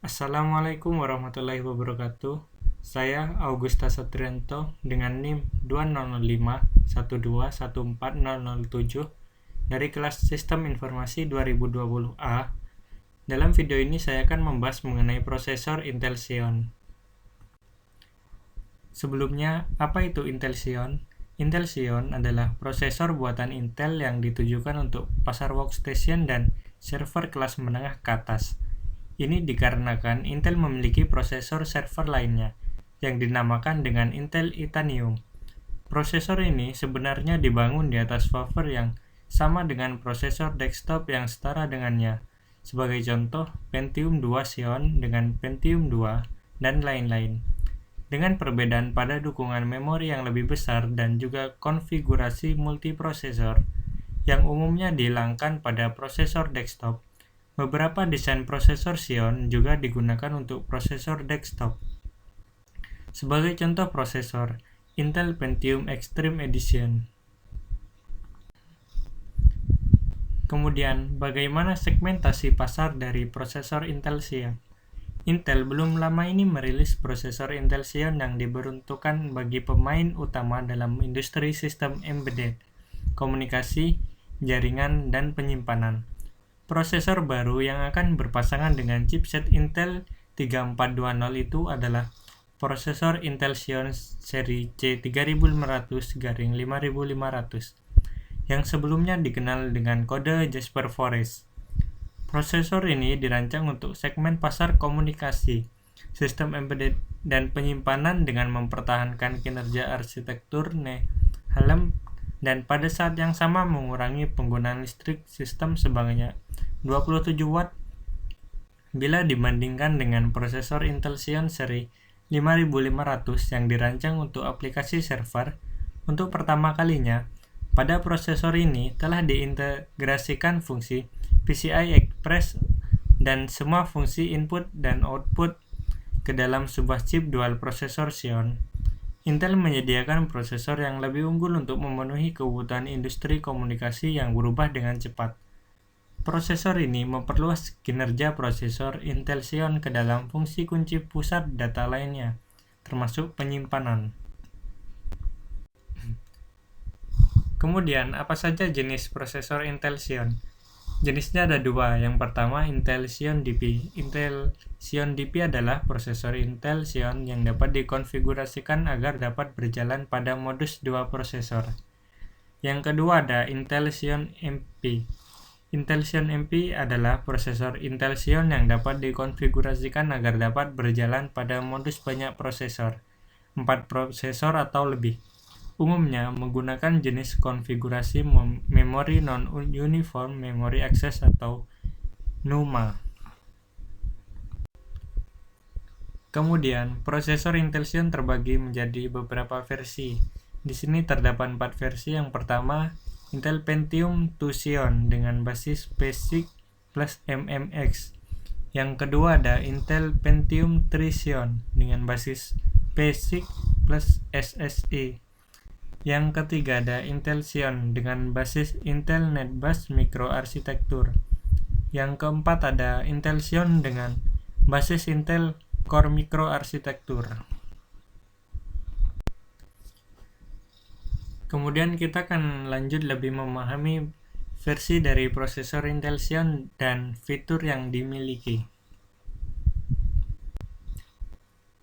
Assalamualaikum warahmatullahi wabarakatuh. Saya Augusta Satrianto dengan NIM 205121414007 dari kelas Sistem Informasi 2020A. Dalam video ini saya akan membahas mengenai prosesor Intel Xeon. Sebelumnya, apa itu Intel Xeon? Intel Xeon adalah prosesor buatan Intel yang ditujukan untuk pasar workstation dan server kelas menengah ke atas. Ini dikarenakan Intel memiliki prosesor server lainnya, yang dinamakan dengan Intel Itanium. Prosesor ini sebenarnya dibangun di atas wafer yang sama dengan prosesor desktop yang setara dengannya. Sebagai contoh, Pentium 2 Xeon dengan Pentium 2, dan lain-lain. Dengan perbedaan pada dukungan memori yang lebih besar dan juga konfigurasi multiprosesor, yang umumnya dihilangkan pada prosesor desktop. Beberapa desain prosesor Xeon juga digunakan untuk prosesor desktop. Sebagai contoh prosesor, Intel Pentium Extreme Edition. Kemudian, bagaimana segmentasi pasar dari prosesor Intel Xeon? Intel belum lama ini merilis prosesor Intel Xeon yang diperuntukkan bagi pemain utama dalam industri sistem embedded, komunikasi, jaringan, dan penyimpanan. Prosesor baru yang akan berpasangan dengan chipset Intel 3420 itu adalah prosesor Intel Xeon seri C3500-5500 yang sebelumnya dikenal dengan kode Jasper Forest. Prosesor ini dirancang untuk segmen pasar komunikasi, sistem embedded, dan penyimpanan dengan mempertahankan kinerja arsitektur Nehalem dan pada saat yang sama mengurangi penggunaan listrik sistem sebanyak 27 watt bila dibandingkan dengan prosesor Intel Xeon seri 5500 yang dirancang untuk aplikasi server. Untuk pertama kalinya, pada prosesor ini telah diintegrasikan fungsi PCI Express dan semua fungsi input dan output ke dalam sebuah chip dual prosesor Xeon. Intel menyediakan prosesor yang lebih unggul untuk memenuhi kebutuhan industri komunikasi yang berubah dengan cepat. Prosesor ini memperluas kinerja prosesor Intel Xeon ke dalam fungsi kunci pusat data lainnya, termasuk penyimpanan. Kemudian, apa saja jenis prosesor Intel Xeon? Jenisnya ada dua. Yang pertama, Intel Xeon DP. Intel Xeon DP adalah prosesor Intel Xeon yang dapat dikonfigurasikan agar dapat berjalan pada modus dua prosesor. Yang kedua ada Intel Xeon MP. Intel Xeon MP adalah prosesor Intel Xeon yang dapat dikonfigurasikan agar dapat berjalan pada modus banyak prosesor, 4 prosesor atau lebih. Umumnya menggunakan jenis konfigurasi memori non-uniform memory access atau NUMA. Kemudian, prosesor Intel Xeon terbagi menjadi beberapa versi. Di sini terdapat 4 versi. Yang pertama, Intel Pentium 2 Xeon dengan basis PASIC plus MMX. Yang kedua ada Intel Pentium 3 Xeon dengan basis PASIC plus SSE. Yang ketiga ada Intel Xeon dengan basis Intel NetBus Microarchitecture. Yang keempat ada Intel Xeon dengan basis Intel Core Microarchitecture. Kemudian kita akan lanjut lebih memahami versi dari prosesor Intel Xeon dan fitur yang dimiliki.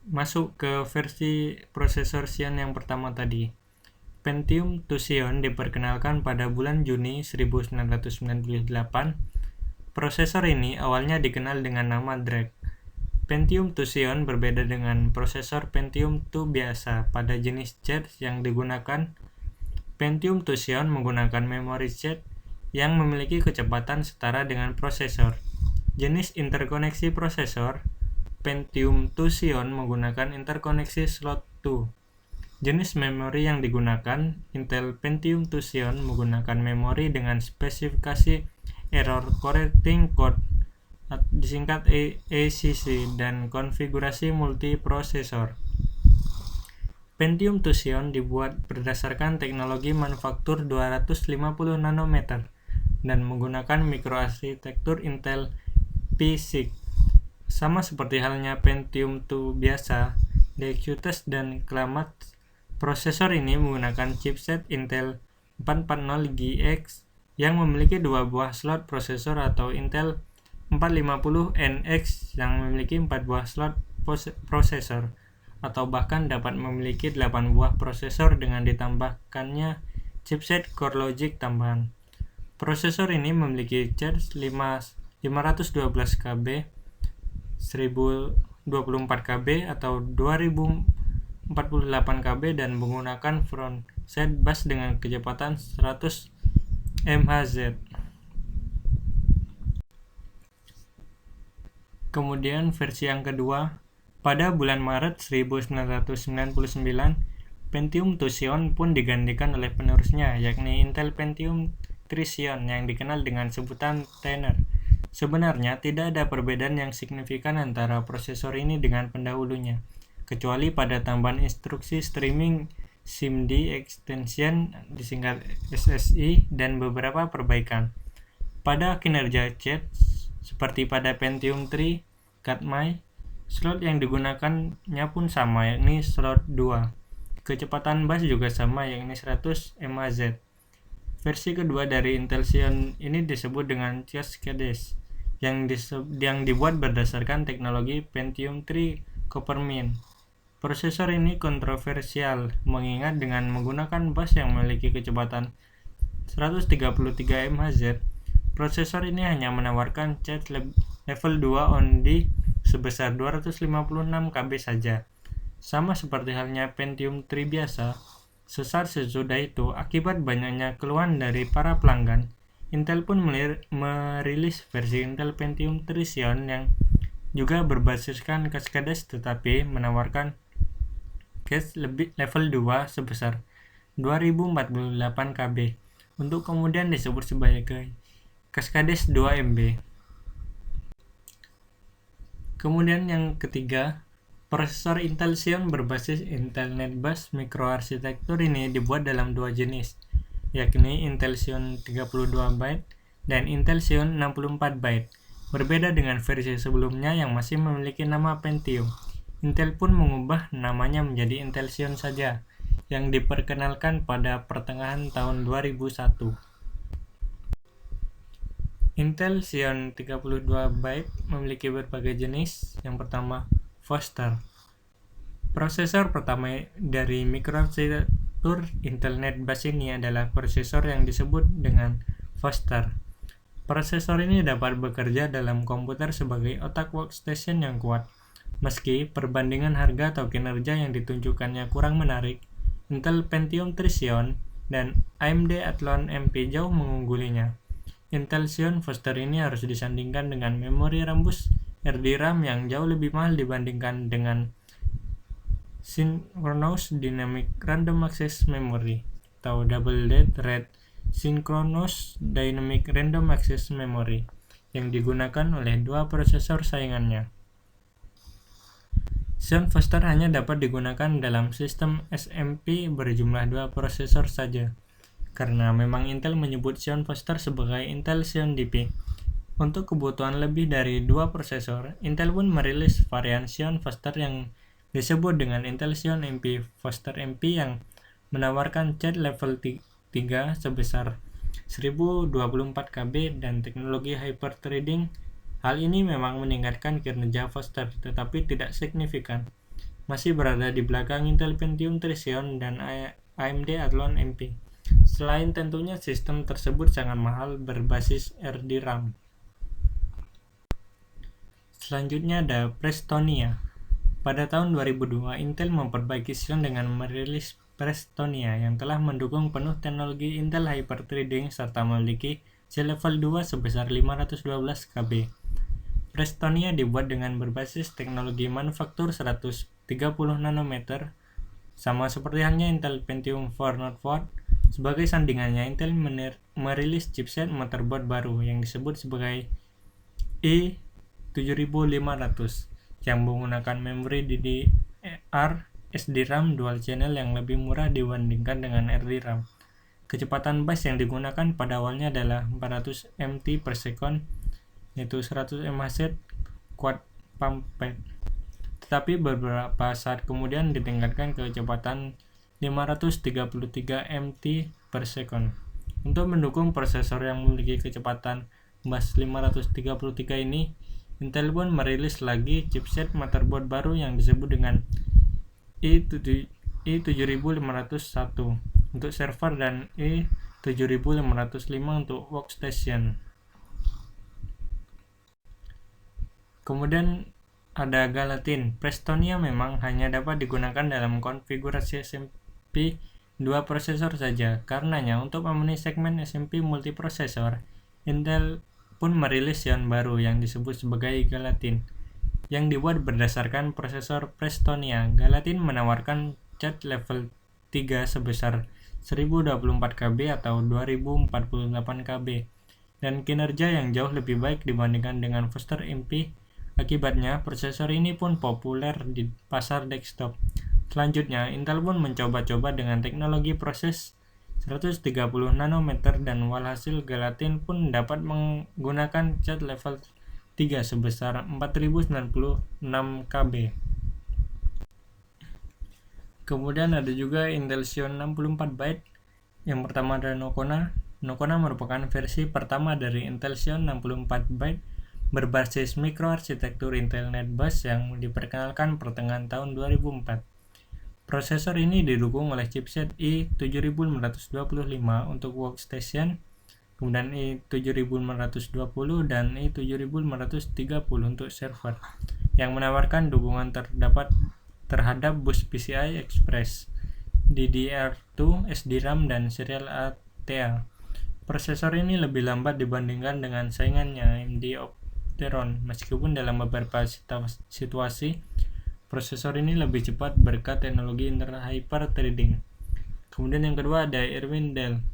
Masuk ke versi prosesor Xeon yang pertama tadi. Pentium 2 Xeon diperkenalkan pada bulan Juni 1998. Prosesor ini awalnya dikenal dengan nama Drake. Pentium 2 Xeon berbeda dengan prosesor Pentium 2 biasa pada jenis Z yang digunakan. Pentium 2 Xeon menggunakan memori Z yang memiliki kecepatan setara dengan prosesor. Jenis interkoneksi prosesor Pentium 2 Xeon menggunakan interkoneksi slot 2. Jenis memori yang digunakan Intel Pentium 2 Xeon menggunakan memori dengan spesifikasi Error Correcting Code disingkat ACC dan konfigurasi multiprosesor. Pentium 2 Xeon dibuat berdasarkan teknologi manufaktur 250 nanometer dan menggunakan mikroarsitektur Intel PASIC Sama seperti halnya Pentium 2 biasa, DQ-Test dan Klamath, prosesor ini menggunakan chipset Intel 440GX yang memiliki 2 buah slot prosesor atau Intel 450NX yang memiliki 4 buah slot prosesor, atau bahkan dapat memiliki 8 buah prosesor dengan ditambahkannya chipset CoreLogic tambahan. Prosesor ini memiliki charge 512KB, 1024KB atau 2048KB dan menggunakan front-set bus dengan kecepatan 100 MHz. Kemudian versi yang kedua, pada bulan Maret 1999, Pentium 2 Xeon pun digantikan oleh penerusnya, yakni Intel Pentium 3 Xeon yang dikenal dengan sebutan Tenor. Sebenarnya tidak ada perbedaan yang signifikan antara prosesor ini dengan pendahulunya, kecuali pada tambahan instruksi streaming SIMD extension disingkat SSI dan beberapa perbaikan. Pada kinerja chat, seperti pada Pentium 3 Katmai, slot yang digunakannya pun sama, yakni slot 2. Kecepatan bus juga sama, yakni 100 MHz. Versi kedua dari Intel Xeon ini disebut dengan Cascades, yang dibuat berdasarkan teknologi Pentium 3 Coppermine. Prosesor ini kontroversial, mengingat dengan menggunakan bus yang memiliki kecepatan 133 MHz, prosesor ini hanya menawarkan charge level 2 only sebesar 256KB saja. Sama seperti halnya Pentium 3 biasa, sesaat sesudah itu, akibat banyaknya keluhan dari para pelanggan, Intel pun merilis versi Intel Pentium 3 Xeon yang juga berbasiskan Cascades tetapi menawarkan cache level 2 sebesar 2048KB untuk kemudian disebut sebagai Cascades 2MB. Kemudian yang ketiga, prosesor Intel Xeon berbasis Intel NetBus mikroarsitektur ini dibuat dalam dua jenis, yakni Intel Xeon 32BT dan Intel Xeon 64BT. Berbeda dengan versi sebelumnya yang masih memiliki nama Pentium, Intel pun mengubah namanya menjadi Intel Xeon saja, yang diperkenalkan pada pertengahan tahun 2001. Intel Xeon 32BT memiliki berbagai jenis. Yang pertama, Foster. Prosesor pertama dari mikroarsitektur Intel NetBus ini adalah prosesor yang disebut dengan Foster. Prosesor ini dapat bekerja dalam komputer sebagai otak workstation yang kuat. Meski perbandingan harga atau kinerja yang ditunjukkannya kurang menarik, Intel Pentium 3 Xeon dan AMD Athlon MP jauh mengunggulinya. Intel Xeon Foster ini harus disandingkan dengan memori rambus RDRAM yang jauh lebih mahal dibandingkan dengan Synchronous Dynamic Random Access Memory atau Double-Dead Red Synchronous Dynamic Random Access Memory yang digunakan oleh dua prosesor saingannya. Xeon Foster hanya dapat digunakan dalam sistem SMP berjumlah 2 prosesor saja, karena memang Intel menyebut Xeon Foster sebagai Intel Xeon DP. Untuk kebutuhan lebih dari 2 prosesor, Intel pun merilis varian Xeon Foster yang disebut dengan Intel Xeon MP Foster MP yang menawarkan charge level 3 sebesar 1024KB dan teknologi hyperthreading. Hal ini memang meningkatkan kinerja Foster, tetapi tidak signifikan. Masih berada di belakang Intel Pentium 3 Xeon dan AMD Athlon MP. Selain tentunya sistem tersebut sangat mahal berbasis RDRAM. Selanjutnya ada Prestonia. Pada tahun 2002, Intel memperbaiki Xeon dengan merilis Prestonia yang telah mendukung penuh teknologi Intel Hyper-Threading serta memiliki C-Level 2 sebesar 512KB. Prestonia dibuat dengan berbasis teknologi manufaktur 130 nanometer, sama seperti halnya Intel Pentium 4 Not 4. Sebagai sandingannya, Intel merilis chipset motherboard baru yang disebut sebagai i7500 yang menggunakan memori DDR SDRAM dual channel yang lebih murah dibandingkan dengan RDRAM. Kecepatan bus yang digunakan pada awalnya adalah 400 MT per second, yaitu 100 MHz quad Pumped, tetapi beberapa saat kemudian ditingkatkan ke kecepatan 533 mt per second. Untuk mendukung prosesor yang memiliki kecepatan bus 533 ini, Intel pun merilis lagi chipset motherboard baru yang disebut dengan i7501 untuk server dan i7505 untuk workstation. Kemudian ada Galatine. Prestonia memang hanya dapat digunakan dalam konfigurasi SMP 2 prosesor saja. Karenanya, untuk memenuhi segmen SMP multiprosesor, Intel pun merilis Xeon baru yang disebut sebagai Galatine, yang dibuat berdasarkan prosesor Prestonia. Galatine menawarkan cat level 3 sebesar 1024 KB atau 2048 KB dan kinerja yang jauh lebih baik dibandingkan dengan Foster MP. Akibatnya, prosesor ini pun populer di pasar desktop. Selanjutnya, Intel pun mencoba-coba dengan teknologi proses 130 nanometer dan walhasil Galatine pun dapat menggunakan cat level 3 sebesar 4096 KB. Kemudian ada juga Intel Xeon 64 byte. Yang pertama ada Nocona. Nocona merupakan versi pertama dari Intel Xeon 64 byte berbasis mikroarsitektur Intel NetBus yang diperkenalkan pertengahan tahun 2004. Prosesor ini didukung oleh chipset i7525 untuk workstation, kemudian i7520 dan i7530 untuk server, yang menawarkan dukungan terhadap bus PCI Express, DDR2, SDRAM, dan serial ATA. Prosesor ini lebih lambat dibandingkan dengan saingannya AMD Opteron, meskipun dalam beberapa situasi prosesor ini lebih cepat berkat teknologi inter-hyper-threading. Kemudian yang kedua ada Irwindale.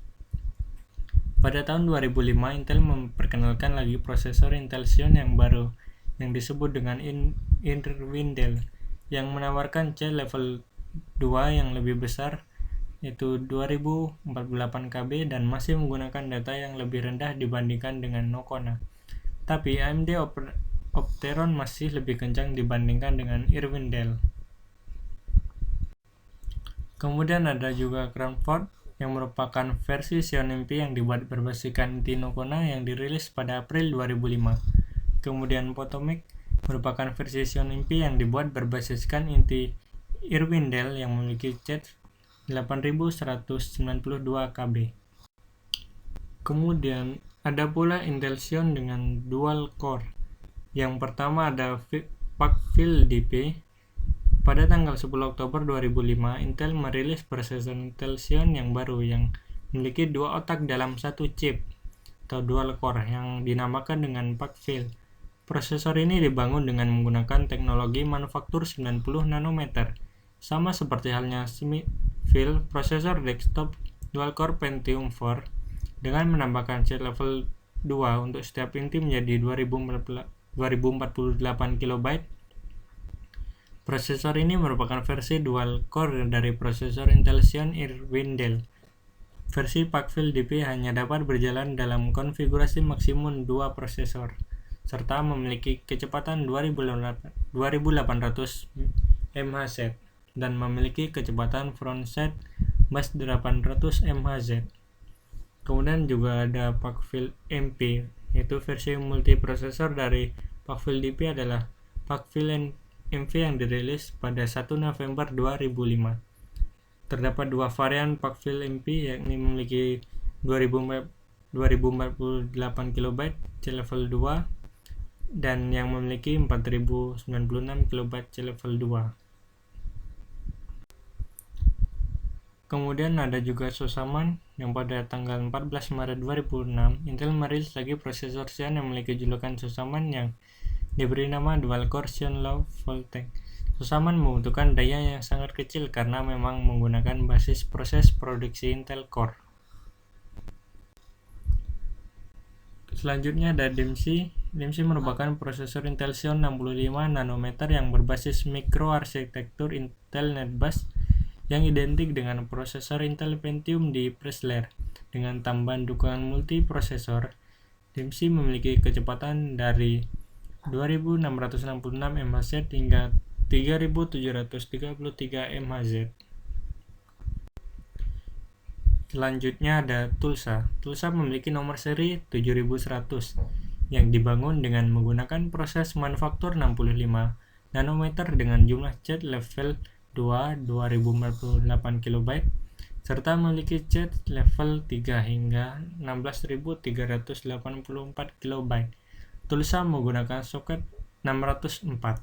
Pada tahun 2005, Intel memperkenalkan lagi prosesor Intel Xeon yang baru, yang disebut dengan Irwindale, yang menawarkan C level 2 yang lebih besar, yaitu 2048 KB dan masih menggunakan data yang lebih rendah dibandingkan dengan Nocona. Tapi AMD Opteron masih lebih kencang dibandingkan dengan Irwindale. Kemudian ada juga Cranford yang merupakan versi Xeon MP yang dibuat berbasiskan inti Nocona yang dirilis pada April 2005. Kemudian Potomac merupakan versi Xeon MP yang dibuat berbasiskan inti Irwindale yang memiliki cat 8192 KB. Kemudian ada pula Intel Xeon dengan dual core. Yang pertama ada Parkville DP. Pada tanggal 10 Oktober 2005, Intel merilis prosesor Intel Xeon yang baru yang memiliki dua otak dalam satu chip atau dual core yang dinamakan dengan Parkville. Prosesor ini dibangun dengan menggunakan teknologi manufaktur 90 nanometer. Sama seperti halnya Smithfield, prosesor desktop dual core Pentium 4 dengan menambahkan chip level 2 untuk setiap inti menjadi 2048 KB. Prosesor ini merupakan versi dual core dari prosesor Intel Xeon Irwindale. Versi Parkville DP hanya dapat berjalan dalam konfigurasi maksimum 2 prosesor, serta memiliki kecepatan 2800 MHz dan memiliki kecepatan front-set bus 800 MHz. Kemudian juga ada Parkville MP, yaitu versi multiprosesor dari Parkville DP adalah Parkville MP yang dirilis pada 1 November 2005. Terdapat dua varian Parkville MP, yakni memiliki 2048 KB C level 2 dan yang memiliki 4096 KB C level 2. Kemudian ada juga Sosaman yang pada tanggal 14 Maret 2006 Intel merilis lagi prosesor Xeon yang memiliki julukan Sosaman yang diberi nama Dual Core Xeon Low Voltage. Sosaman membutuhkan daya yang sangat kecil karena memang menggunakan basis proses produksi Intel Core. Selanjutnya ada DIMC. DIMC merupakan prosesor Intel Xeon 65 nanometer yang berbasis mikroarsitektur Intel NetBus yang identik dengan prosesor Intel Pentium di press layer. Dengan tambahan dukungan multiprosesor, DIMC memiliki kecepatan dari 2666 MHz hingga 3733 MHz. Selanjutnya ada Tulsa. Tulsa memiliki nomor seri 7100 yang dibangun dengan menggunakan proses manufaktur 65 nanometer dengan jumlah jet level 2 2048 KB serta memiliki jet level 3 hingga 16384 KB. Tulsa menggunakan soket 604.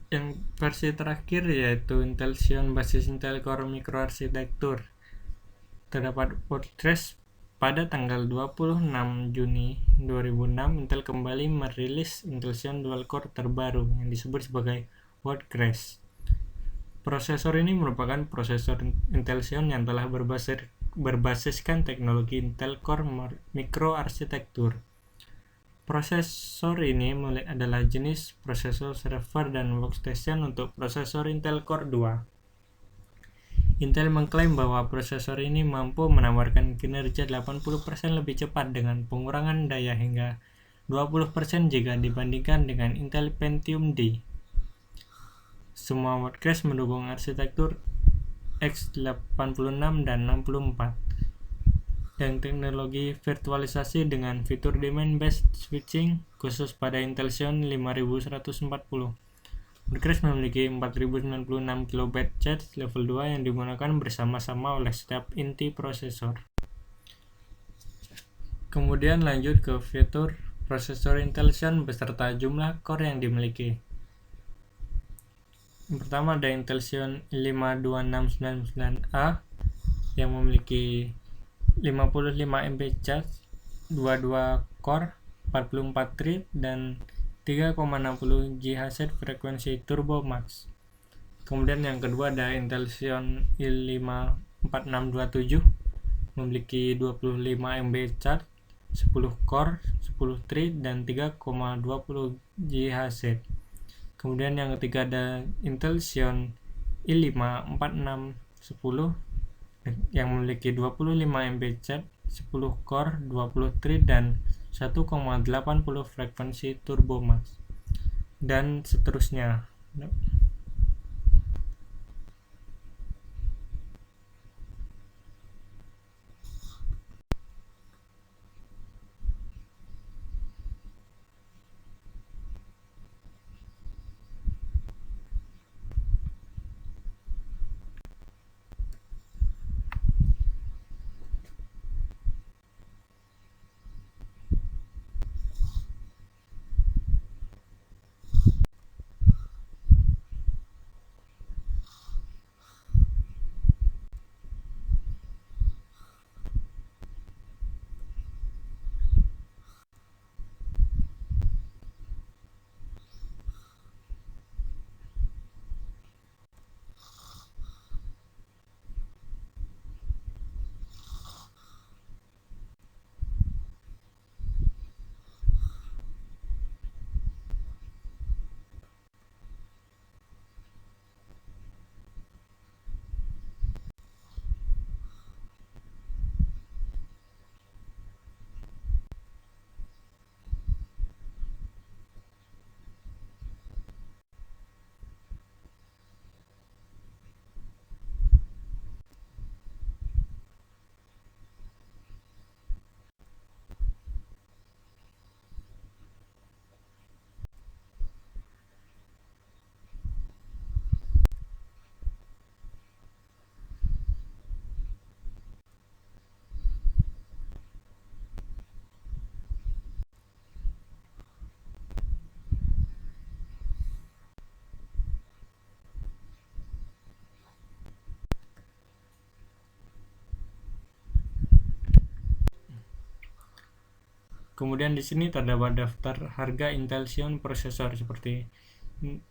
Yang versi terakhir yaitu Intel Xeon basis Intel Core Microarchitecture. Terdapat Postgres. Pada tanggal 26 Juni 2006, Intel kembali merilis Intel Xeon Dual Core terbaru yang disebut sebagai Postgres. Prosesor ini merupakan prosesor Intel Xeon yang telah berbasiskan teknologi Intel Core Microarchitecture. Prosesor ini adalah jenis prosesor server dan workstation untuk prosesor Intel Core 2. Intel mengklaim bahwa prosesor ini mampu menawarkan kinerja 80% lebih cepat dengan pengurangan daya hingga 20% jika dibandingkan dengan Intel Pentium D. Semua Postgres mendukung arsitektur x86 dan 64. Dan teknologi virtualisasi dengan fitur domain-based switching khusus pada Intel Xeon 5140. Postgres memiliki 4096 KB jet level 2 yang digunakan bersama-sama oleh setiap inti prosesor. Kemudian lanjut ke fitur prosesor Intel Xeon beserta jumlah core yang dimiliki. Yang pertama ada Intel Xeon 52699A yang memiliki 55 MB charge, 22 core, 44 thread, dan 3,60 GHz frekuensi turbo max. Kemudian yang kedua ada Intel Xeon i5-4627 memiliki 25 MB charge, 10 core, 10 thread, dan 3,20 GHz. Kemudian yang ketiga ada Intel Xeon i5-4610 yang memiliki 25 MB charge, 10 core, 20 thread, dan 1,80 frekuensi turbo max, dan seterusnya. Kemudian di sini terdapat daftar harga Intel Xeon prosesor seperti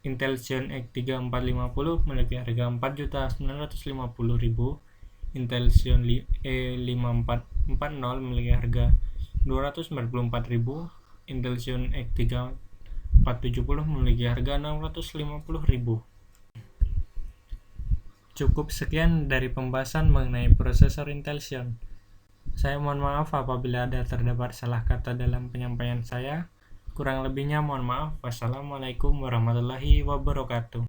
Intel Xeon X3450 memiliki harga 4.950.000, Intel Xeon E5440 memiliki harga 294.000, Intel Xeon X3470 memiliki harga 650.000. Cukup sekian dari pembahasan mengenai prosesor Intel Xeon. Saya mohon maaf apabila ada terdapat salah kata dalam penyampaian saya. Kurang lebihnya mohon maaf. Wassalamualaikum warahmatullahi wabarakatuh.